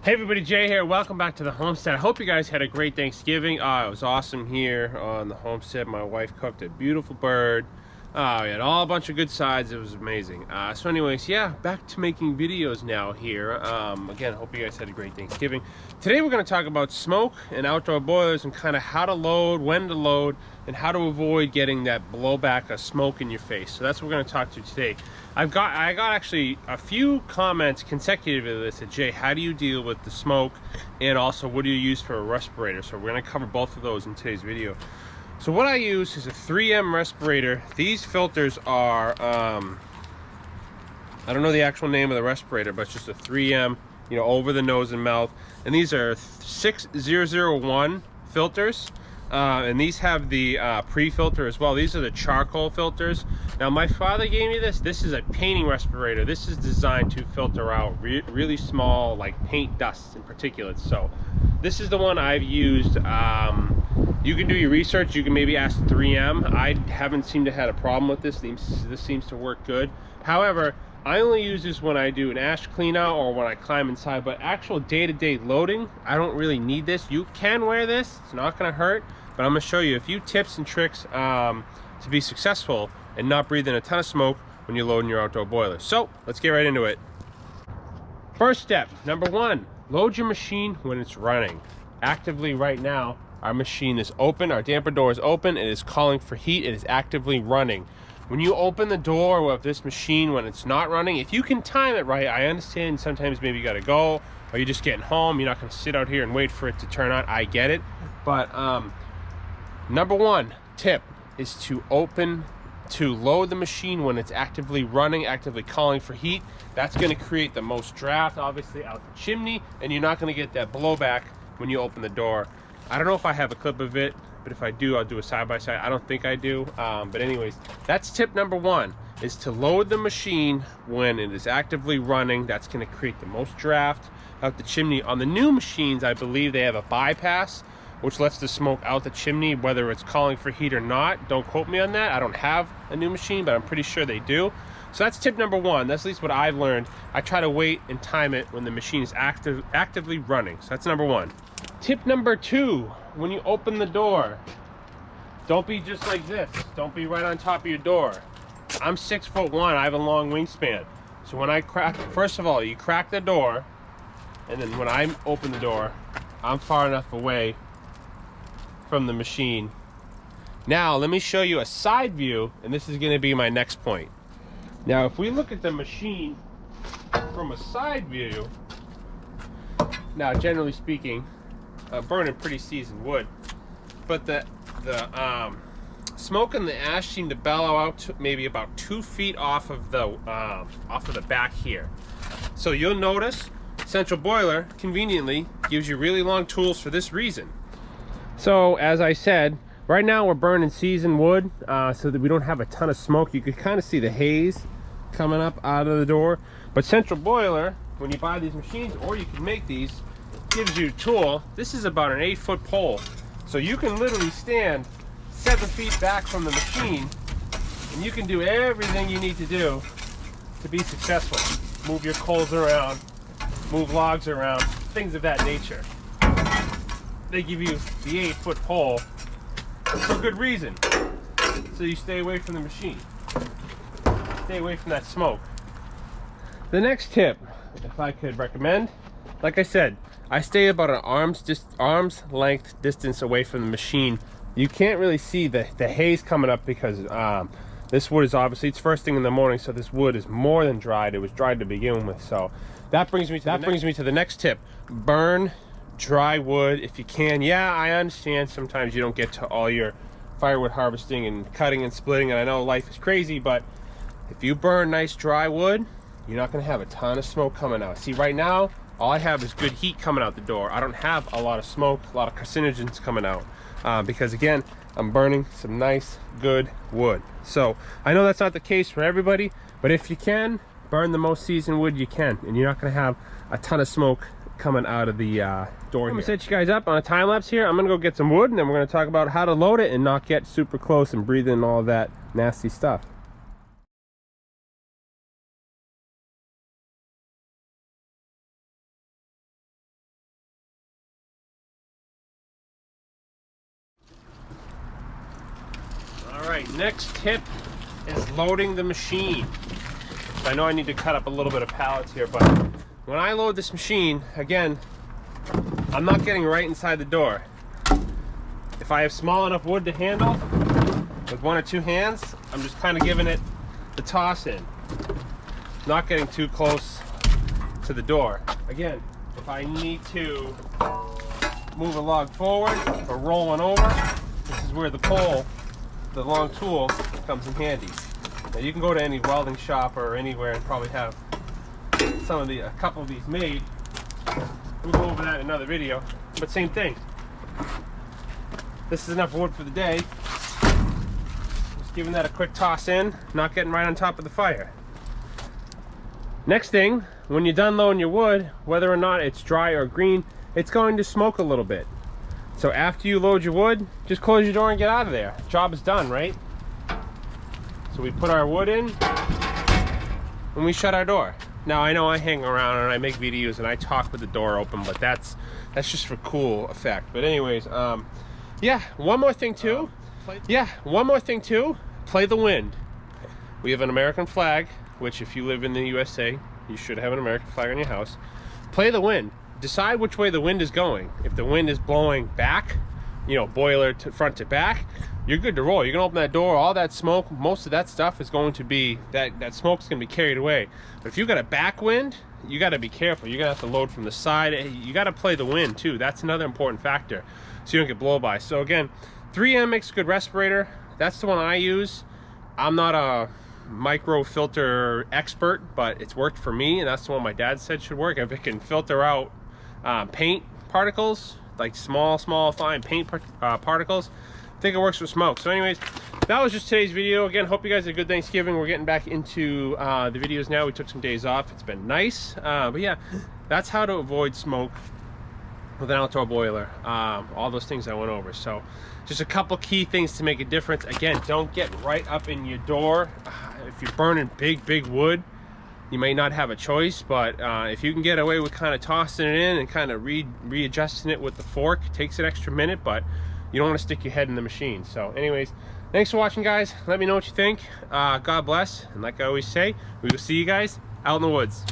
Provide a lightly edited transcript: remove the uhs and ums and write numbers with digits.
Hey everybody, Jay here. Welcome back to the Homestead. I hope you guys had a great Thanksgiving. It was awesome here on the Homestead. My wife cooked a beautiful bird. We had all a bunch of good sides. It was amazing. So anyways, yeah, back to making videos now here. Again, hope you guys had a great Thanksgiving. Today we're going to talk about smoke and outdoor boilers and kind of how to load, when to load, and how to avoid getting that blowback of smoke in your face. So that's what we're going to talk to today. I got actually a few comments consecutive to this. Jay, how do you deal with the smoke, and also what do you use for a respirator? So we're going to cover both of those in today's video. So what I use is a 3M respirator. These filters are I don't know the actual name of the respirator, but it's just a 3M, you know, over the nose and mouth. And these are 6001 filters. And these have the pre-filter as well. These are the charcoal filters. Now my father gave me this. This is a painting respirator. This is designed to filter out really small, like paint dust and particulates. So this is the one I've used. You can do your research. You can maybe ask 3M. I haven't seemed to have a problem with this. This seems to work good. However, I only use this when I do an ash clean out or when I climb inside, but actual day-to-day loading, I don't really need this. You can wear this, it's not gonna hurt, but I'm gonna show you a few tips and tricks to be successful and not breathe in a ton of smoke when you're loading your outdoor boiler. So let's get right into it. First step, number one, load your machine when it's running. Actively right now, our machine is open, our damper door is open, it is calling for heat, it is actively running. When you open the door of this machine when it's not running, if you can time it right, I understand sometimes maybe you gotta go, or you're just getting home, you're not gonna sit out here and wait for it to turn on, I get it. But number one tip is to load the machine when it's actively running, actively calling for heat. That's gonna create the most draft, obviously, out the chimney, and you're not gonna get that blowback when you open the door. I don't know if I have a clip of it, but if I do, I'll do a side-by-side. I don't think I do, but anyways, that's tip number one, is to load the machine when it is actively running. That's gonna create the most draft out the chimney. On the new machines, I believe they have a bypass, which lets the smoke out the chimney, whether it's calling for heat or not. Don't quote me on that. I don't have a new machine, but I'm pretty sure they do. So that's tip number one. That's at least what I've learned. I try to wait and time it when the machine is actively running. So that's number one. Tip number two, when you open the door, don't be just like this. Don't be right on top of your door. I'm 6'1", I have a long wingspan. So when I crack, first of all, you crack the door, and then when I open the door, I'm far enough away from the machine. Now, let me show you a side view, and this is gonna be my next point. Now, if we look at the machine from a side view, now, generally speaking, burning pretty seasoned wood, but the smoke and the ash seem to bellow out to maybe about 2 feet off of the back here. So you'll notice central boiler conveniently gives you really long tools for this reason. So as I said, right now we're burning seasoned wood so that we don't have a ton of smoke. You can kind of see the haze coming up out of the door, but central boiler, when you buy these machines, or you can make these, gives you a tool. This is about an 8-foot pole, so you can literally stand 7 feet back from the machine, and you can do everything you need to do to be successful. Move your coals around, move logs around, things of that nature. They give you the 8-foot pole for good reason, so you stay away from the machine, stay away from that smoke. The next tip, if I could recommend, like I said, I stay about an arm's length distance away from the machine. You can't really see the haze coming up because this wood is obviously, it's first thing in the morning, so this wood is more than dried. It was dried to begin with. So that brings me to the next tip. Burn dry wood if you can. Yeah, I understand sometimes you don't get to all your firewood harvesting and cutting and splitting, and I know life is crazy, but if you burn nice dry wood, you're not going to have a ton of smoke coming out. See, right now, all I have is good heat coming out the door. I don't have a lot of smoke, a lot of carcinogens coming out because, again, I'm burning some nice, good wood. So I know that's not the case for everybody, but if you can, burn the most seasoned wood you can, and you're not going to have a ton of smoke coming out of the door. I'm going to set you guys up on a time lapse here. I'm going to go get some wood, and then we're going to talk about how to load it and not get super close and breathe in all that nasty stuff. right, next tip is loading the machine. So I know I need to cut up a little bit of pallets here, but when I load this machine, again, I'm not getting right inside the door. If I have small enough wood to handle with 1 or 2 hands, I'm just kind of giving it the toss in. Not getting too close to the door. Again, if I need to move a log forward or roll one over, this is where the pole, the long tool, comes in handy. Now you can go to any welding shop or anywhere and probably have a couple of these made. We'll go over that in another video, but same thing. This is enough wood for the day. Just giving that a quick toss in, not getting right on top of the fire. Next thing, when you're done loading your wood, whether or not it's dry or green, it's going to smoke a little bit. So after you load your wood, just close your door and get out of there. Job is done, right? So we put our wood in and we shut our door. Now I know I hang around and I make videos and I talk with the door open, but that's just for cool effect. But anyways, yeah, one more thing too. Play the wind. We have an American flag, which if you live in the USA, you should have an American flag on your house. Play the wind. Decide which way the wind is going. If the wind is blowing back, you know, boiler to front to back, you're good to roll. You're gonna open that door, all that smoke, most of that stuff is going to be, that smoke's gonna be carried away. But if you've got a backwind, you gotta be careful. You're gonna have to load from the side. You gotta play the wind too. That's another important factor, so you don't get blow by. So again, 3M makes a good respirator. That's the one I use. I'm not a micro filter expert, but it's worked for me, and that's the one my dad said should work. If it can filter out paint particles, like small fine paint particles, I think it works with smoke. So anyways, that was just today's video. Again, hope you guys had a good Thanksgiving. We're getting back into the videos now. We took some days off. It's been nice, but yeah, that's how to avoid smoke with an outdoor boiler. All those things I went over. So just a couple key things to make a difference. Again, don't get right up in your door. If you're burning big wood, you may not have a choice, but if you can get away with kind of tossing it in and kind of readjusting it with the fork, it takes an extra minute, but you don't want to stick your head in the machine. So anyways, thanks for watching, guys. Let me know what you think. God bless, and like I always say, we will see you guys out in the woods.